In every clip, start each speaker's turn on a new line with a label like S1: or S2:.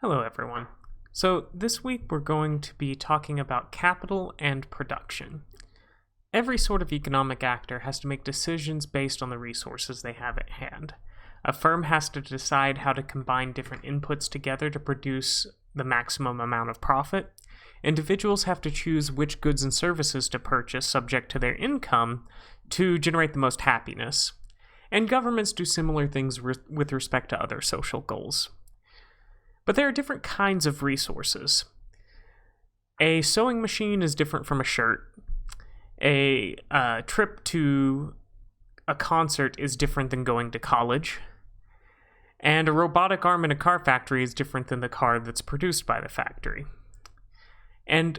S1: Hello, everyone. So, this week we're going to be talking about capital and production. Every sort of economic actor has to make decisions based on the resources they have at hand. A firm has to decide how to combine different inputs together to produce the maximum amount of profit. Individuals have to choose which goods and services to purchase subject to their income to generate the most happiness. And governments do similar things with respect to other social goals. But there are different kinds of resources. A sewing machine is different from a shirt. A trip to a concert is different than going to college. And a robotic arm in a car factory is different than the car that's produced by the factory. And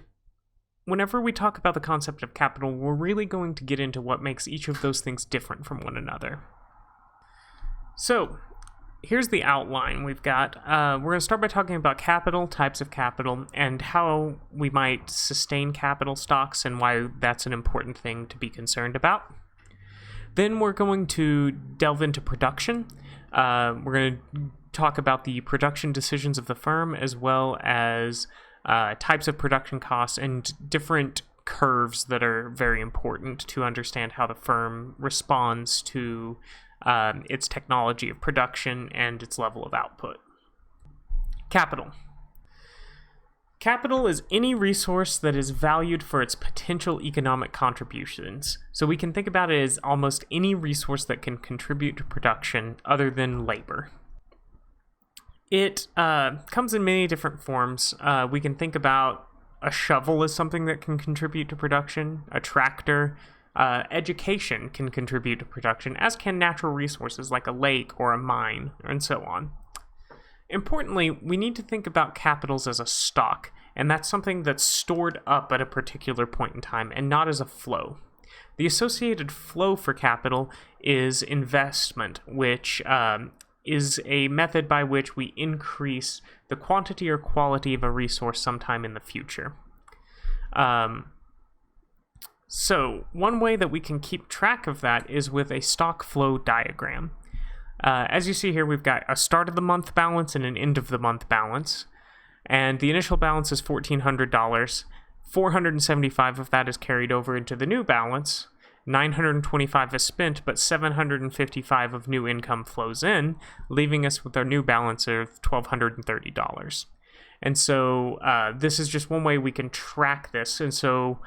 S1: whenever we talk about the concept of capital, we're really going to get into what makes each of those things different from one another. So, here's the outline we've got. We're going to start by talking about capital, types of capital, and how we might sustain capital stocks and why that's an important thing to be concerned about. Then we're going to delve into production. We're going to talk about the production decisions of the firm as well as types of production costs and different curves that are very important to understand how the firm responds to its technology of production and its level of output. Capital. Capital is any resource that is valued for its potential economic contributions. So we can think about it as almost any resource that can contribute to production other than labor. It comes in many different forms. We can think about a shovel as something that can contribute to production, a tractor. Education can contribute to production, as can natural resources like a lake or a mine, and so on. Importantly, we need to think about capitals as a stock, and that's something that's stored up at a particular point in time, and not as a flow. The associated flow for capital is investment, which is a method by which we increase the quantity or quality of a resource sometime in the future. So, one way that we can keep track of that is with a stock flow diagram. As you see here, we've got a start of the month balance and an end of the month balance. And the initial balance is $1,400. $475 of that is carried over into the new balance. $925 is spent, but $755 of new income flows in, leaving us with our new balance of $1,230. And so this is just one way we can track this. And so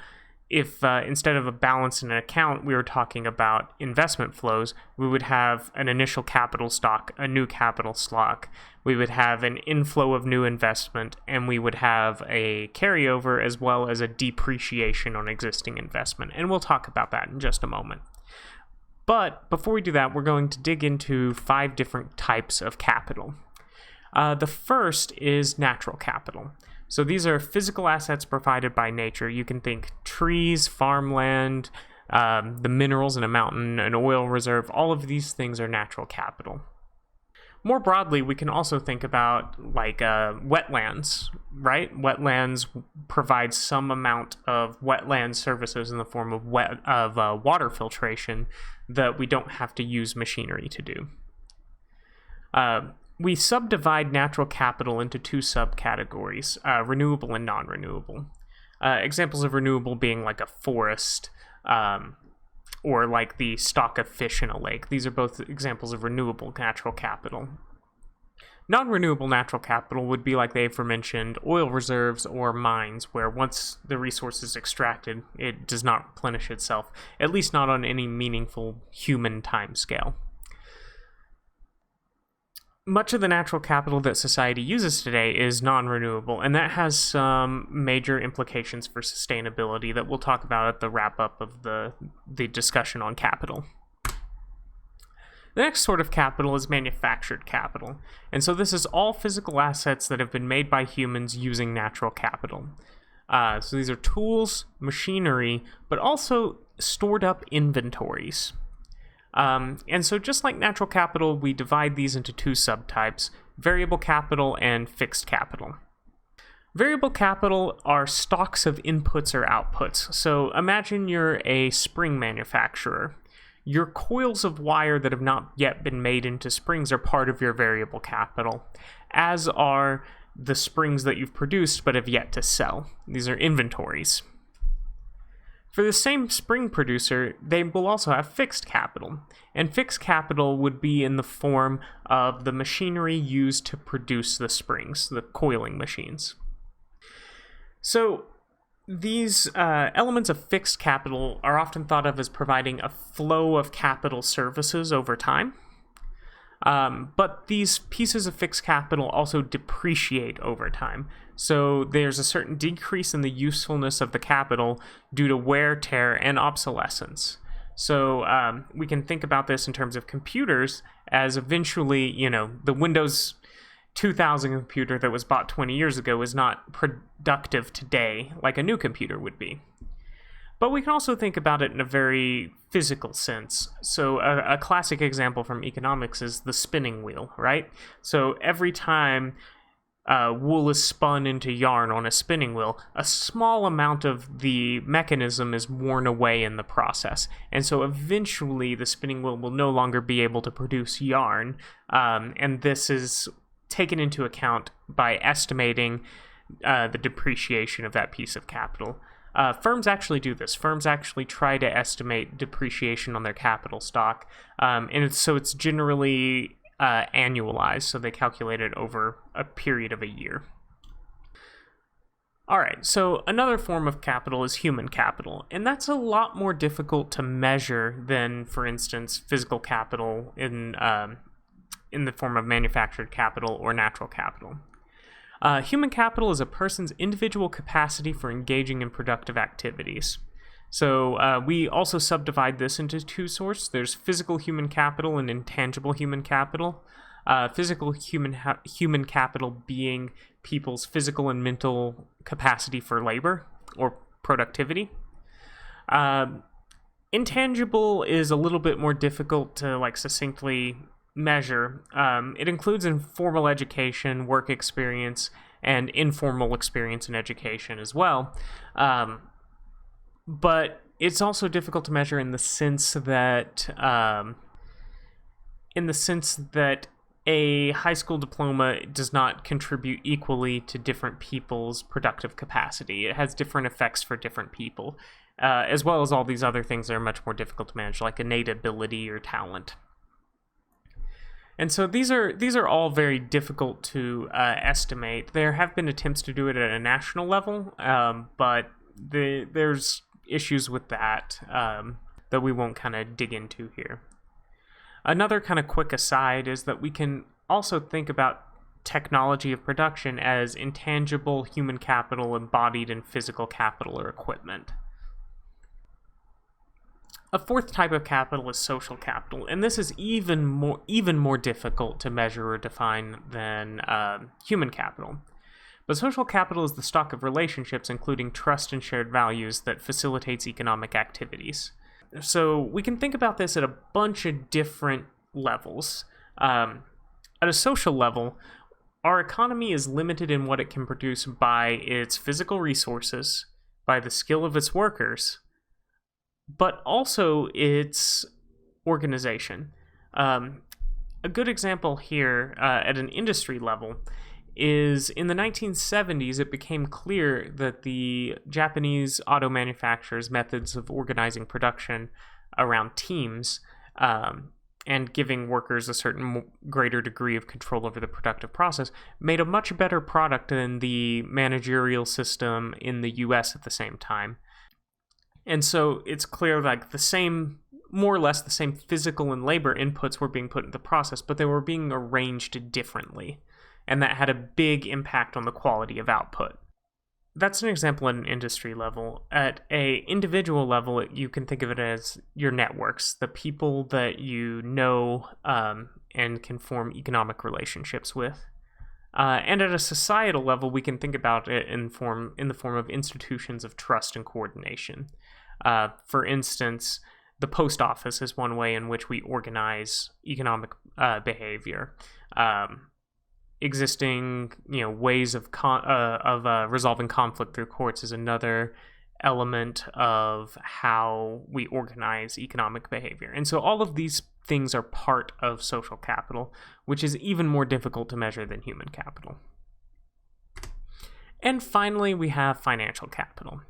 S1: if instead of a balance in an account, we were talking about investment flows, we would have an initial capital stock, a new capital stock. We would have an inflow of new investment, and we would have a carryover as well as a depreciation on existing investment. And we'll talk about that in just a moment. But before we do that, we're going to dig into 5 different types of capital. The first is natural capital. So these are physical assets provided by nature. You can think trees, farmland, the minerals in a mountain, an oil reserve. All of these things are natural capital. More broadly, we can also think about like wetlands, right? Wetlands provide some amount of wetland services in the form of water filtration that we don't have to use machinery to do. We subdivide natural capital into 2 subcategories, renewable and non-renewable. Examples of renewable being like a forest or like the stock of fish in a lake. These are both examples of renewable natural capital. Non-renewable natural capital would be like the aforementioned oil reserves or mines, where once the resource is extracted, it does not replenish itself, at least not on any meaningful human timescale. Much of the natural capital that society uses today is non-renewable, and that has some major implications for sustainability that we'll talk about at the wrap-up of the discussion on capital. The next sort of capital is manufactured capital, and so this is all physical assets that have been made by humans using natural capital. So these are tools, machinery, but also stored up inventories. And so just like natural capital, we divide these into 2 subtypes, variable capital and fixed capital. Variable capital are stocks of inputs or outputs. So imagine you're a spring manufacturer. Your coils of wire that have not yet been made into springs are part of your variable capital, as are the springs that you've produced but have yet to sell. These are inventories. For the same spring producer, they will also have fixed capital. And fixed capital would be in the form of the machinery used to produce the springs, the coiling machines. So these elements of fixed capital are often thought of as providing a flow of capital services over time. But these pieces of fixed capital also depreciate over time. So there's a certain decrease in the usefulness of the capital due to wear, tear, and obsolescence. So we can think about this in terms of computers as eventually, the Windows 2000 computer that was bought 20 years ago is not productive today like a new computer would be. But we can also think about it in a very physical sense. So a classic example from economics is the spinning wheel, right? So every time wool is spun into yarn on a spinning wheel, a small amount of the mechanism is worn away in the process. And so eventually the spinning wheel will no longer be able to produce yarn. And this is taken into account by estimating the depreciation of that piece of capital. Firms actually do this. Firms actually try to estimate depreciation on their capital stock, and it's generally annualized, so they calculate it over a period of a year. All right, so another form of capital is human capital, and that's a lot more difficult to measure than, for instance, physical capital in the form of manufactured capital or natural capital. Human capital is a person's individual capacity for engaging in productive activities. So we also subdivide this into two sorts. There's physical human capital and intangible human capital. Physical human capital being people's physical and mental capacity for labor or productivity. Intangible is a little bit more difficult to succinctly measure. It includes informal education, work experience, and informal experience in education as well. But it's also difficult to measure in the sense that a high school diploma does not contribute equally to different people's productive capacity. It has different effects for different people, as well as all these other things that are much more difficult to manage, like innate ability or talent. And so these are all very difficult to estimate. There have been attempts to do it at a national level, but there's issues with that that we won't kind of dig into here. Another kind of quick aside is that we can also think about technology of production as intangible human capital embodied in physical capital or equipment. A fourth type of capital is social capital, and this is even more difficult to measure or define than human capital. But social capital is the stock of relationships, including trust and shared values, that facilitates economic activities. So we can think about this at a bunch of different levels. At a social level, our economy is limited in what it can produce by its physical resources, by the skill of its workers, but also its organization. A good example here at an industry level is in the 1970s, it became clear that the Japanese auto manufacturers' methods of organizing production around teams and giving workers a certain greater degree of control over the productive process made a much better product than the managerial system in the US at the same time. And so it's clear more or less the same physical and labor inputs were being put into the process, but they were being arranged differently. And that had a big impact on the quality of output. That's an example at an industry level. At an individual level, you can think of it as your networks, the people that you know and can form economic relationships with. And at a societal level, we can think about it in the form of institutions of trust and coordination. For instance, the post office is one way in which we organize economic behavior. Existing, ways of resolving conflict through courts is another element of how we organize economic behavior. And so all of these things are part of social capital, which is even more difficult to measure than human capital. And finally, we have financial capital.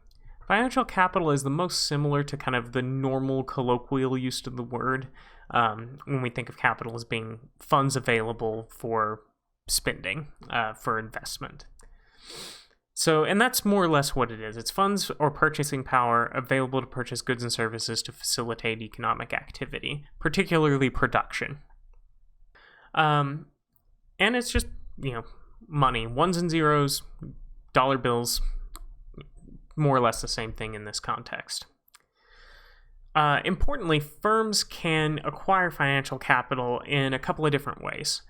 S1: Financial capital is the most similar to kind of the normal colloquial use of the word when we think of capital as being funds available for spending, for investment. So, and that's more or less what it is. It's funds or purchasing power available to purchase goods and services to facilitate economic activity, particularly production. And it's just, money, ones and zeros, dollar bills, more or less the same thing in this context. Importantly, firms can acquire financial capital in a couple of different ways.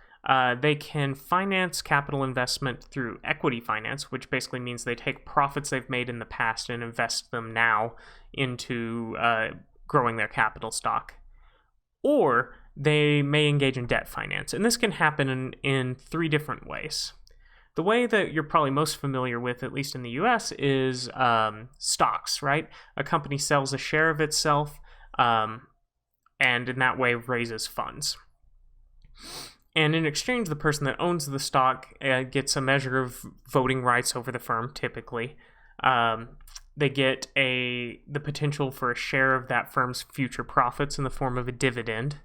S1: They can finance capital investment through equity finance, which basically means they take profits they've made in the past and invest them now into growing their capital stock. Or they may engage in debt finance, and this can happen in three different ways. The way that you're probably most familiar with, at least in the US, is stocks, right? A company sells a share of itself and in that way raises funds. And in exchange, the person that owns the stock gets a measure of voting rights over the firm, typically. They get the potential for a share of that firm's future profits in the form of a dividend.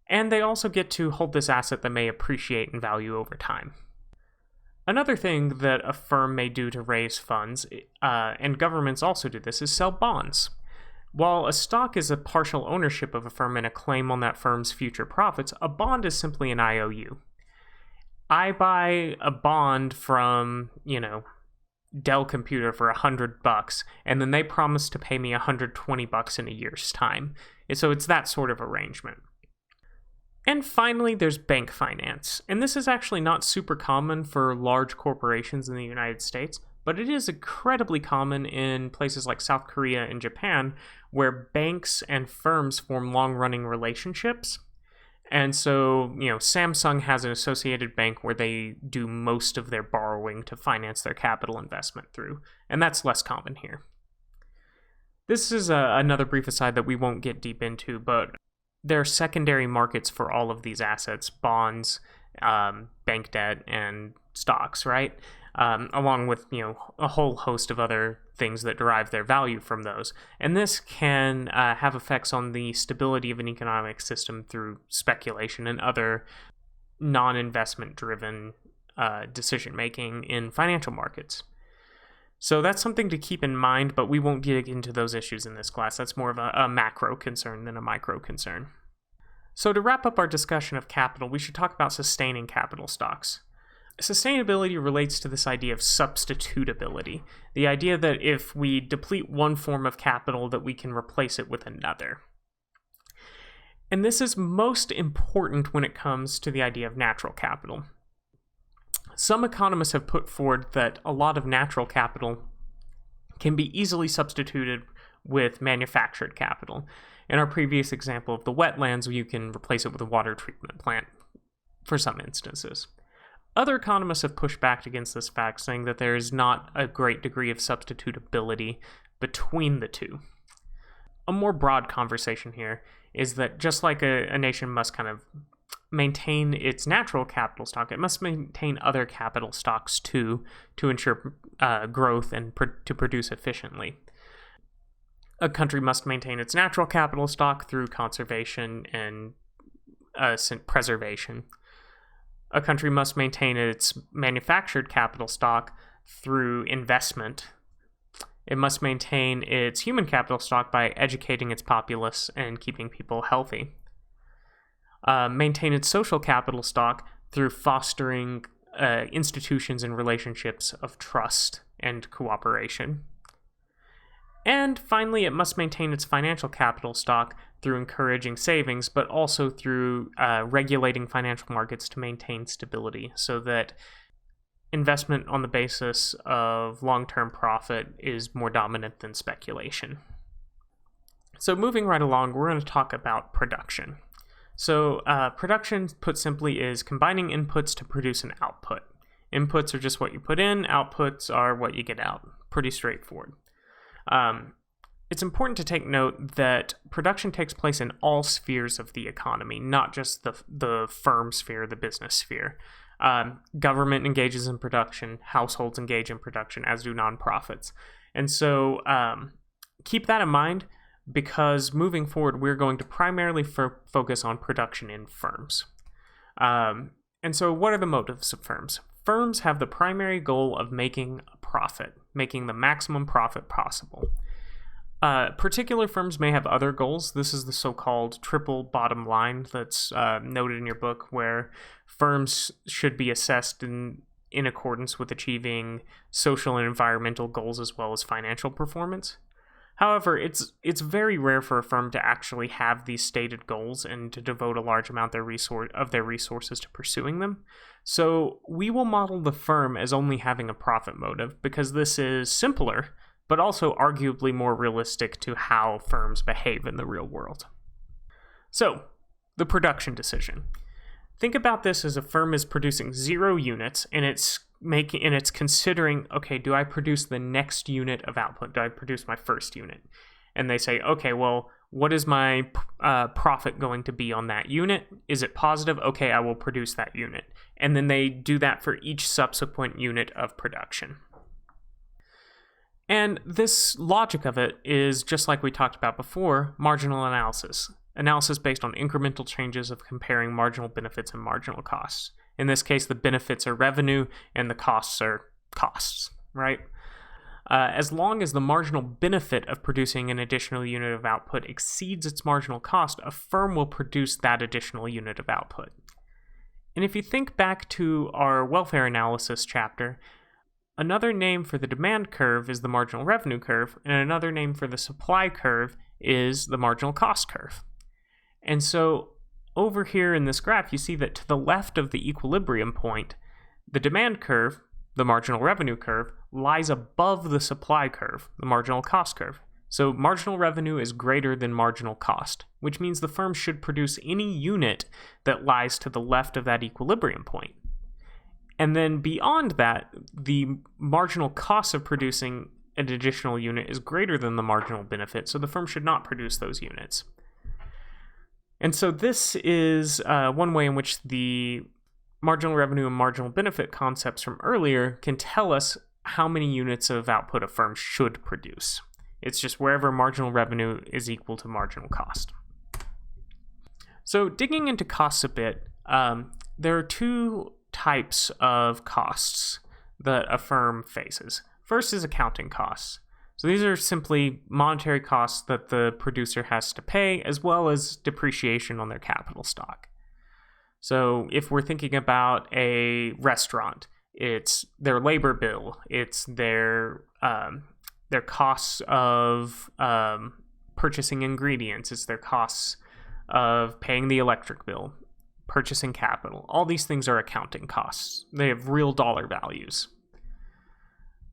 S1: And they also get to hold this asset that may appreciate in value over time. Another thing that a firm may do to raise funds, and governments also do this, is sell bonds. While a stock is a partial ownership of a firm and a claim on that firm's future profits, a bond is simply an IOU. I buy a bond from, Dell Computer for $100, and then they promise to pay me $120 in a year's time. And so it's that sort of arrangement. And finally, there's bank finance. And this is actually not super common for large corporations in the United States, but it is incredibly common in places like South Korea and Japan, where banks and firms form long-running relationships. And so, Samsung has an associated bank where they do most of their borrowing to finance their capital investment through, and that's less common here. This is another brief aside that we won't get deep into, but there are secondary markets for all of these assets: bonds, bank debt, and stocks, right? Along with, a whole host of other things that derive their value from those. And this can have effects on the stability of an economic system through speculation and other non-investment driven decision-making in financial markets. So that's something to keep in mind, but we won't dig into those issues in this class. That's more of a macro concern than a micro concern. So to wrap up our discussion of capital, we should talk about sustaining capital stocks. Sustainability relates to this idea of substitutability, the idea that if we deplete one form of capital, that we can replace it with another. And this is most important when it comes to the idea of natural capital. Some economists have put forward that a lot of natural capital can be easily substituted with manufactured capital. In our previous example of the wetlands, you can replace it with a water treatment plant for some instances. Other economists have pushed back against this fact, saying that there is not a great degree of substitutability between the two. A more broad conversation here is that just like a nation must kind of maintain its natural capital stock, it must maintain other capital stocks too to ensure growth and to produce efficiently. A country must maintain its natural capital stock through conservation and preservation. A country must maintain its manufactured capital stock through investment. It must maintain its human capital stock by educating its populace and keeping people healthy. Maintain its social capital stock through fostering institutions and relationships of trust and cooperation. And finally, it must maintain its financial capital stock through encouraging savings, but also through regulating financial markets to maintain stability so that investment on the basis of long-term profit is more dominant than speculation. So moving right along, we're going to talk about production. So production, put simply, is combining inputs to produce an output. Inputs are just what you put in, outputs are what you get out. Pretty straightforward. It's important to take note that production takes place in all spheres of the economy, not just the firm sphere, the business sphere. Government engages in production, households engage in production, as do nonprofits. And so keep that in mind, because moving forward, we're going to primarily focus on production in firms. And so what are the motives of firms? Firms have the primary goal of making a profit, making the maximum profit possible. Particular firms may have other goals. This is the so-called triple bottom line that's noted in your book, where firms should be assessed in accordance with achieving social and environmental goals as well as financial performance. However, it's very rare for a firm to actually have these stated goals and to devote a large amount of their resources to pursuing them. So we will model the firm as only having a profit motive, because this is simpler, but also arguably more realistic to how firms behave in the real world. So, the production decision. Think about this as a firm is producing 0 units, and it's considering, okay, do I produce the next unit of output? Do I produce my first unit? And they say, okay, well, what is my profit going to be on that unit? Is it positive? Okay, I will produce that unit. And then they do that for each subsequent unit of production. And this logic of it is, just like we talked about before, marginal analysis. Analysis based on incremental changes of comparing marginal benefits and marginal costs. In this case, the benefits are revenue and the costs are costs, right? As long as the marginal benefit of producing an additional unit of output exceeds its marginal cost, a firm will produce that additional unit of output. And if you think back to our welfare analysis chapter, another name for the demand curve is the marginal revenue curve, and another name for the supply curve is the marginal cost curve. And so over here in this graph, you see that to the left of the equilibrium point, the demand curve, the marginal revenue curve, lies above the supply curve, the marginal cost curve. So marginal revenue is greater than marginal cost, which means the firm should produce any unit that lies to the left of that equilibrium point. And then beyond that, the marginal cost of producing an additional unit is greater than the marginal benefit, so the firm should not produce those units. And so this is one way in which the marginal revenue and marginal benefit concepts from earlier can tell us how many units of output a firm should produce. It's just wherever marginal revenue is equal to marginal cost. So digging into costs a bit, there are 2 types of costs that a firm faces. First is accounting costs. So these are simply monetary costs that the producer has to pay, as well as depreciation on their capital stock. So if we're thinking about a restaurant, it's their labor bill, it's their costs of purchasing ingredients, it's their costs of paying the electric bill, purchasing capital. All these things are accounting costs. They have real dollar values.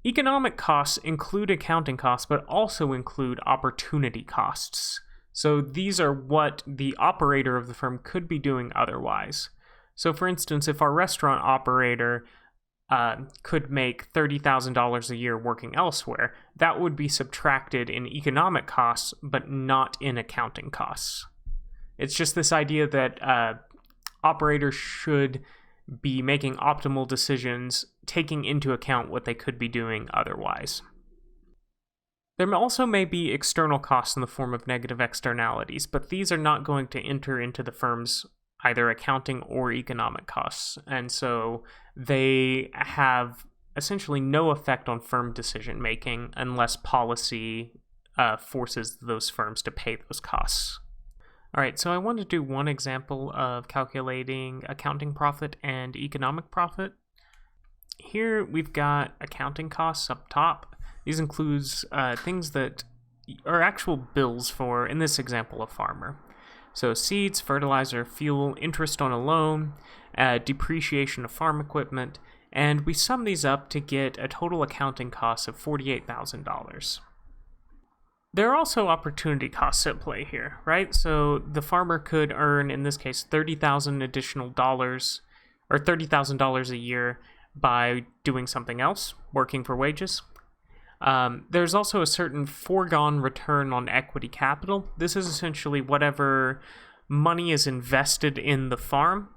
S1: Economic costs include accounting costs, but also include opportunity costs. So these are what the operator of the firm could be doing otherwise. So for instance, if our restaurant operator could make $30,000 a year working elsewhere, that would be subtracted in economic costs, but not in accounting costs. It's just this idea that operators should be making optimal decisions, taking into account what they could be doing otherwise. There also may be external costs in the form of negative externalities, but these are not going to enter into the firm's either accounting or economic costs, and so they have essentially no effect on firm decision making unless policy forces those firms to pay those costs. All right, so I want to do one example of calculating accounting profit and economic profit. Here we've got accounting costs up top. These includes things that are actual bills for, in this example, a farmer. So seeds, fertilizer, fuel, interest on a loan, depreciation of farm equipment, and we sum these up to get a total accounting cost of $48,000. There are also opportunity costs at play here, right? So the farmer could earn, in this case, $30,000 additional dollars, or $30,000 a year by doing something else, working for wages. There's also a certain foregone return on equity capital. This is essentially whatever money is invested in the farm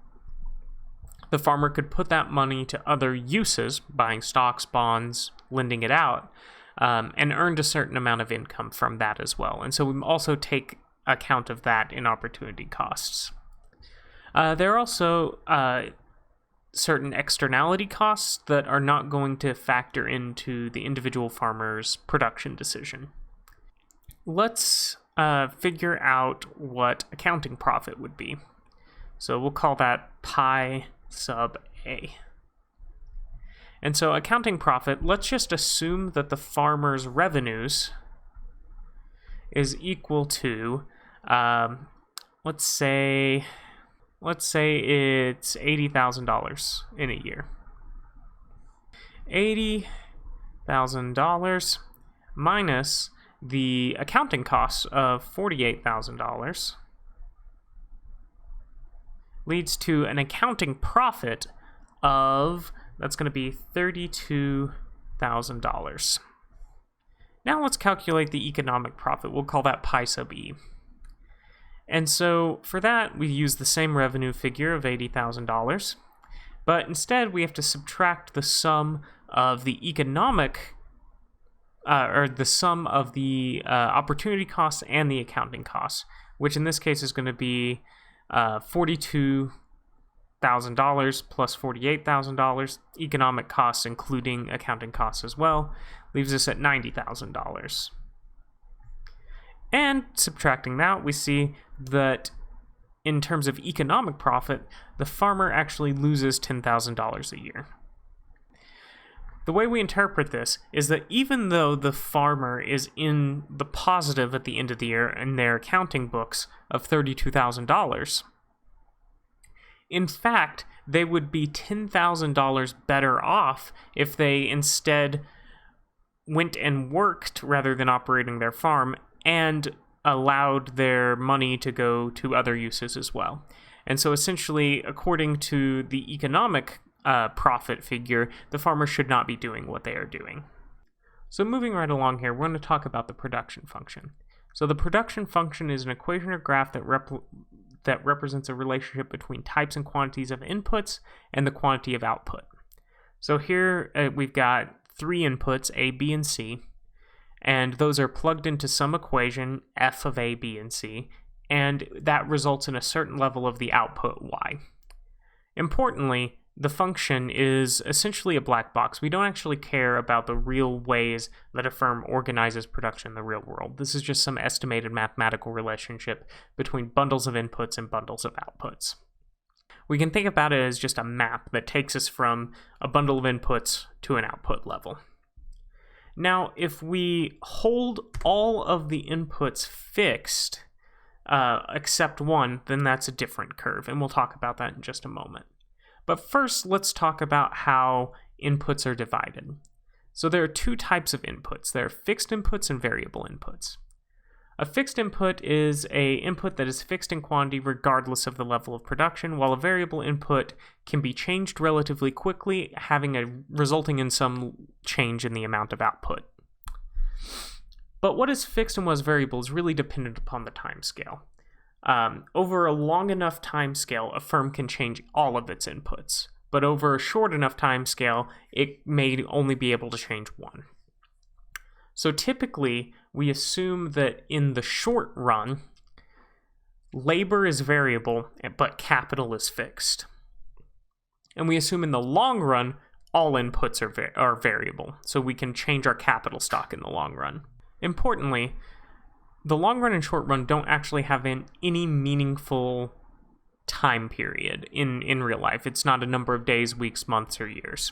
S1: the farmer could put that money to other uses, buying stocks, bonds, lending it out, and earned a certain amount of income from that as well. And so we also take account of that in opportunity costs. There are also certain externality costs that are not going to factor into the individual farmer's production decision. Let's figure out what accounting profit would be. So we'll call that pi sub a. And so accounting profit, let's just assume that the farmer's revenues is equal to, let's say it's $80,000 in a year. $80,000 minus the accounting costs of $48,000 leads to an accounting profit of, that's going to be $32,000. Now let's calculate the economic profit. We'll call that pi sub e. And so for that, we use the same revenue figure of $80,000, but instead we have to subtract the sum of the economic, or the sum of the opportunity costs and the accounting costs, which in this case is going to be $42,000 plus $48,000. Economic costs, including accounting costs as well, leaves us at $90,000. And subtracting that, we see that in terms of economic profit, the farmer actually loses $10,000 a year. The way we interpret this is that even though the farmer is in the positive at the end of the year in their accounting books of $32,000, in fact, they would be $10,000 better off if they instead went and worked rather than operating their farm and allowed their money to go to other uses as well. And so essentially, according to the economic profit figure, the farmer should not be doing what they are doing. So moving right along here, we're going to talk about the production function. So the production function is an equation or graph that represents a relationship between types and quantities of inputs and the quantity of output. So here we've got three inputs, A, B, and C, and those are plugged into some equation, f of A, B, and C, and that results in a certain level of the output, y. Importantly, the function is essentially a black box. We don't actually care about the real ways that a firm organizes production in the real world. This is just some estimated mathematical relationship between bundles of inputs and bundles of outputs. We can think about it as just a map that takes us from a bundle of inputs to an output level. Now, if we hold all of the inputs fixed, except one, then that's a different curve, and we'll talk about that in just a moment. But first, let's talk about how inputs are divided. So there are two types of inputs. There are fixed inputs and variable inputs. A fixed input is an input that is fixed in quantity regardless of the level of production, while a variable input can be changed relatively quickly, resulting in some change in the amount of output. But what is fixed and what is variable is really dependent upon the time scale. Over a long enough time scale, a firm can change all of its inputs, but over a short enough time scale, it may only be able to change one. So typically, we assume that in the short run, labor is variable, but capital is fixed. And we assume in the long run, all inputs are variable, so we can change our capital stock in the long run. Importantly, the long run and short run don't actually have any meaningful time period in real life. It's not a number of days, weeks, months, or years.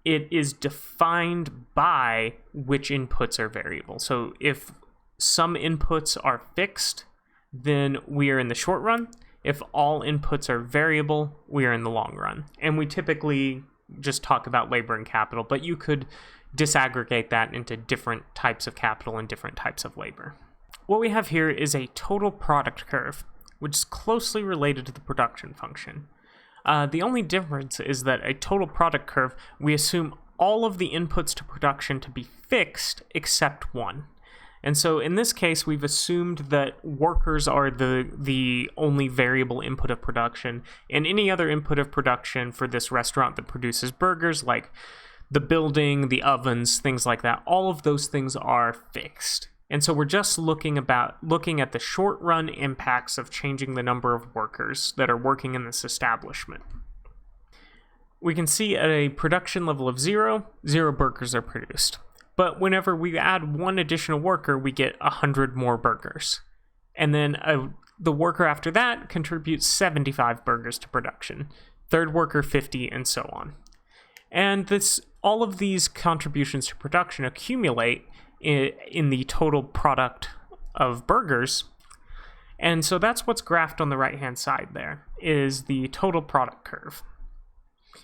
S1: It is defined by which inputs are variable. So if some inputs are fixed, then we are in the short run. If all inputs are variable, we are in the long run. And we typically just talk about labor and capital, but you could disaggregate that into different types of capital and different types of labor. What we have here is a total product curve, which is closely related to the production function. The only difference is that a total product curve, we assume all of the inputs to production to be fixed except one. And so in this case, we've assumed that workers are the only variable input of production, and any other input of production for this restaurant that produces burgers, like the building, the ovens, things like that, all of those things are fixed. And so we're just looking at the short-run impacts of changing the number of workers that are working in this establishment. We can see at a production level of 0 burgers are produced. But whenever we add one additional worker, we get 100 more burgers. And then the worker after that contributes 75 burgers to production. Third worker, 50, and so on. And all of these contributions to production accumulate in the total product of burgers. And so that's what's graphed on the right-hand side there, is the total product curve.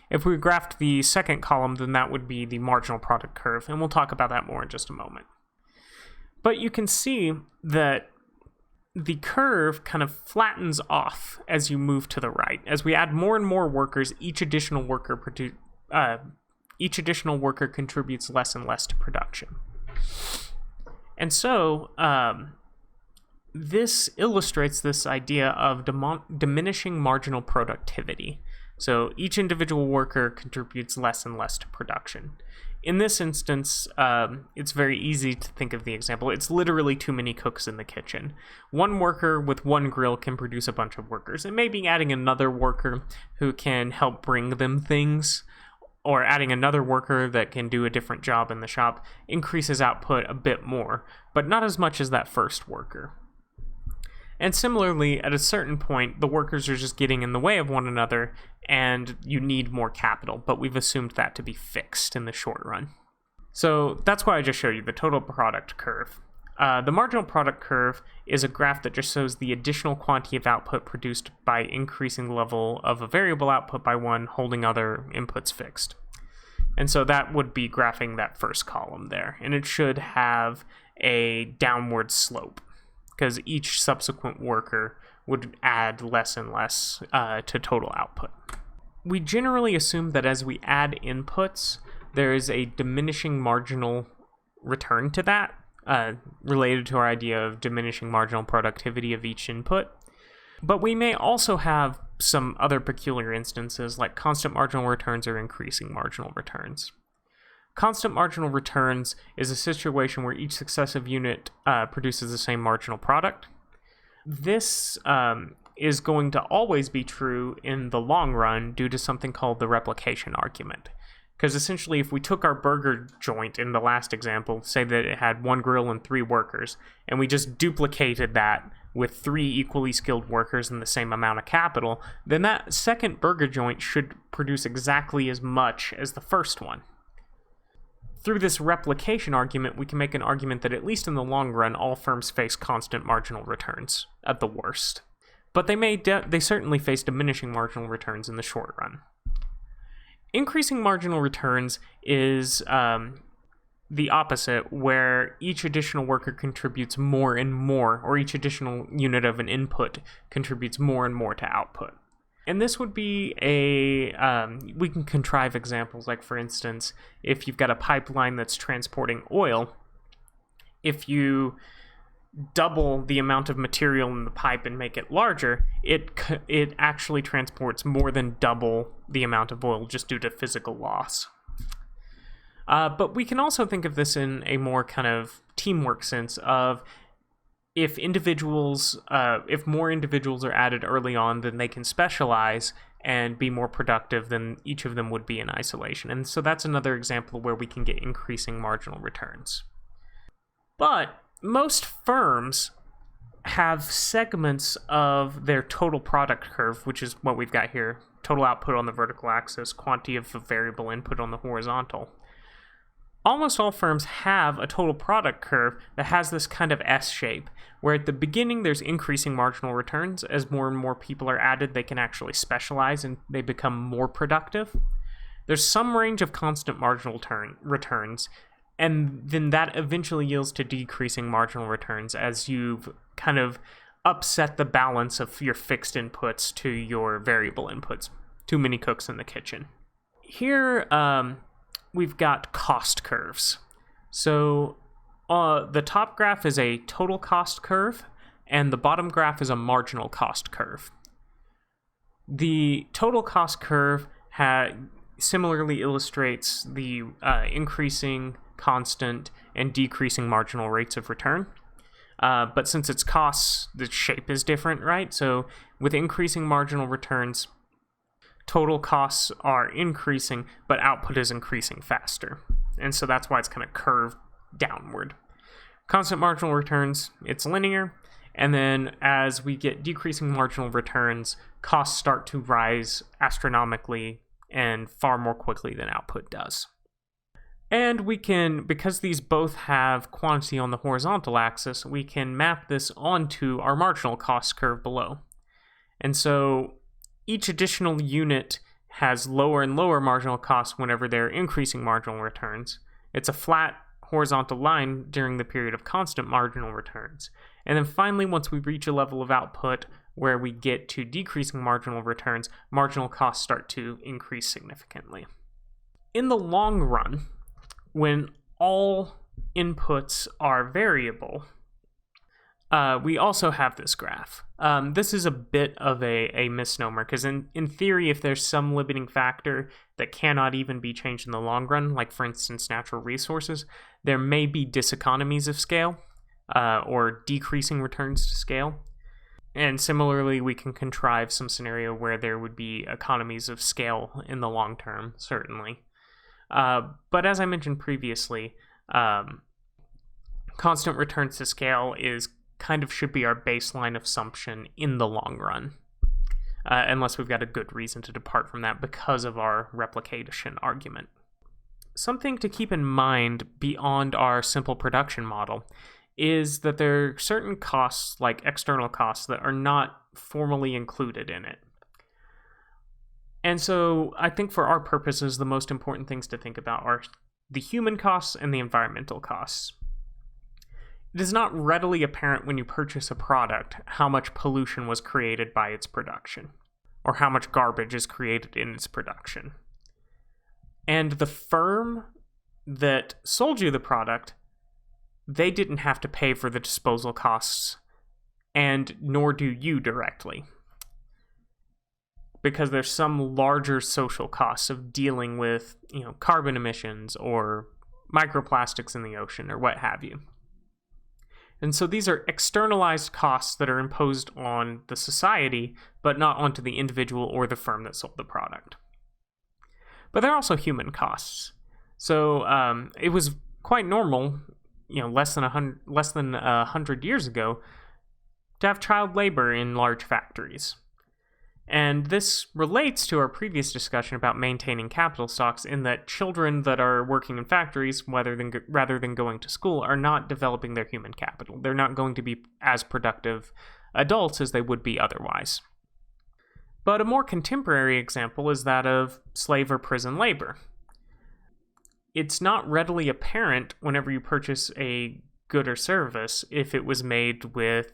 S1: If we graphed the second column, then that would be the marginal product curve, and we'll talk about that more in just a moment. But you can see that the curve kind of flattens off as you move to the right. As we add more and more workers, each additional worker contributes less and less to production. And so this illustrates this idea of diminishing marginal productivity. So each individual worker contributes less and less to production. In this instance, it's very easy to think of the example. It's literally too many cooks in the kitchen. One worker with one grill can produce a bunch of workers, and maybe adding another worker who can help bring them things, or adding another worker that can do a different job in the shop increases output a bit more, but not as much as that first worker. And similarly, at a certain point, the workers are just getting in the way of one another, and you need more capital, but we've assumed that to be fixed in the short run. So that's why I just showed you the total product curve. The marginal product curve is a graph that just shows the additional quantity of output produced by increasing the level of a variable output by 1, holding other inputs fixed. And so that would be graphing that first column there, and it should have a downward slope, because each subsequent worker would add less and less to total output. We generally assume that as we add inputs, there is a diminishing marginal return to that, related to our idea of diminishing marginal productivity of each input. But we may also have some other peculiar instances, like constant marginal returns or increasing marginal returns. Constant marginal returns is a situation where each successive unit produces the same marginal product. This is going to always be true in the long run due to something called the replication argument. Because essentially, if we took our burger joint in the last example, say that it had one grill and 3 workers, and we just duplicated that with 3 equally skilled workers and the same amount of capital, then that second burger joint should produce exactly as much as the first one. Through this replication argument, we can make an argument that at least in the long run, all firms face constant marginal returns at the worst. But they certainly face diminishing marginal returns in the short run. Increasing marginal returns is the opposite, where each additional worker contributes more and more, or each additional unit of an input contributes more and more to output. And this would be we can contrive examples, like for instance, if you've got a pipeline that's transporting oil, if you double the amount of material in the pipe and make it larger, it actually transports more than double the amount of oil just due to physical loss. But we can also think of this in a more kind of teamwork sense of if more individuals are added early on, then they can specialize and be more productive than each of them would be in isolation. And so that's another example where we can get increasing marginal returns. But most firms have segments of their total product curve, which is what we've got here, total output on the vertical axis, quantity of a variable input on the horizontal. Almost all firms have a total product curve that has this kind of S shape, where at the beginning there's increasing marginal returns. As more and more people are added, they can actually specialize and they become more productive. There's some range of constant marginal returns, and then that eventually yields to decreasing marginal returns as you've kind of upset the balance of your fixed inputs to your variable inputs. Too many cooks in the kitchen. Here, we've got cost curves. So The top graph is a total cost curve, and the bottom graph is a marginal cost curve. The total cost curve similarly illustrates the increasing, constant, and decreasing marginal rates of return. But since it's costs, the shape is different, right? So with increasing marginal returns, total costs are increasing, but output is increasing faster. And so that's why it's kind of curved downward. Constant marginal returns, it's linear. And then as we get decreasing marginal returns, costs start to rise astronomically and far more quickly than output does. And we can, because these both have quantity on the horizontal axis, we can map this onto our marginal cost curve below. And so each additional unit has lower and lower marginal costs whenever they're increasing marginal returns. It's a flat horizontal line during the period of constant marginal returns. And then finally, once we reach a level of output where we get to decreasing marginal returns, marginal costs start to increase significantly. In the long run, when all inputs are variable, we also have this graph. This is a bit of a misnomer, because in theory, if there's some limiting factor that cannot even be changed in the long run, like for instance natural resources, there may be diseconomies of scale, or decreasing returns to scale. And similarly, we can contrive some scenario where there would be economies of scale in the long term, certainly. But as I mentioned previously, constant returns to scale should be our baseline assumption in the long run, unless we've got a good reason to depart from that because of our replication argument. Something to keep in mind beyond our simple production model is that there are certain costs, like external costs, that are not formally included in it. And so I think for our purposes, the most important things to think about are the human costs and the environmental costs. It is not readily apparent when you purchase a product how much pollution was created by its production, or how much garbage is created in its production. And the firm that sold you the product, they didn't have to pay for the disposal costs, and nor do you directly. Because there's some larger social costs of dealing with, carbon emissions or microplastics in the ocean or what have you. And so these are externalized costs that are imposed on the society, but not onto the individual or the firm that sold the product. But there are also human costs. So it was quite normal, less than 100 years ago, to have child labor in large factories. And this relates to our previous discussion about maintaining capital stocks, in that children that are working in factories, rather than going to school, are not developing their human capital. They're not going to be as productive adults as they would be otherwise. But a more contemporary example is that of slave or prison labor. It's not readily apparent whenever you purchase a good or service if it was made with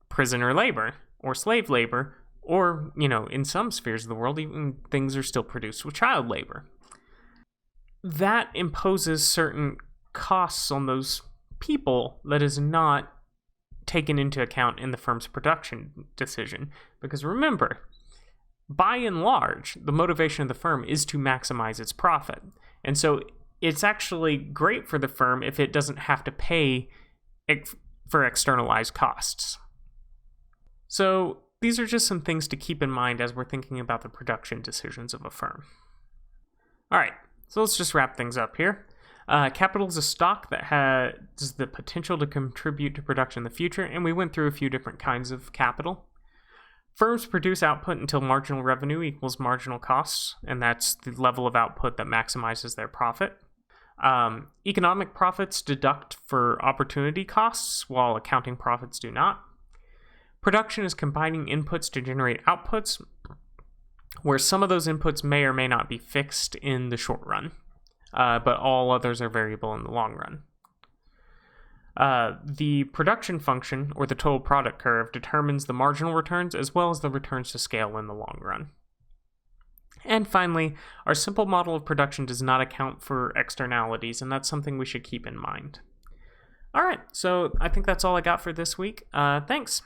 S1: prisoner labor or slave labor, or, in some spheres of the world, even things are still produced with child labor. That imposes certain costs on those people that is not taken into account in the firm's production decision. Because remember, by and large, the motivation of the firm is to maximize its profit. And so it's actually great for the firm if it doesn't have to pay for externalized costs. So these are just some things to keep in mind as we're thinking about the production decisions of a firm. All right, so let's just wrap things up here. Capital is a stock that has the potential to contribute to production in the future, and we went through a few different kinds of capital. Firms produce output until marginal revenue equals marginal costs, and that's the level of output that maximizes their profit. Economic profits deduct for opportunity costs, while accounting profits do not. Production is combining inputs to generate outputs, where some of those inputs may or may not be fixed in the short run, but all others are variable in the long run. The production function, or the total product curve, determines the marginal returns as well as the returns to scale in the long run. And finally, our simple model of production does not account for externalities, and that's something we should keep in mind. All right, so I think that's all I got for this week. Thanks.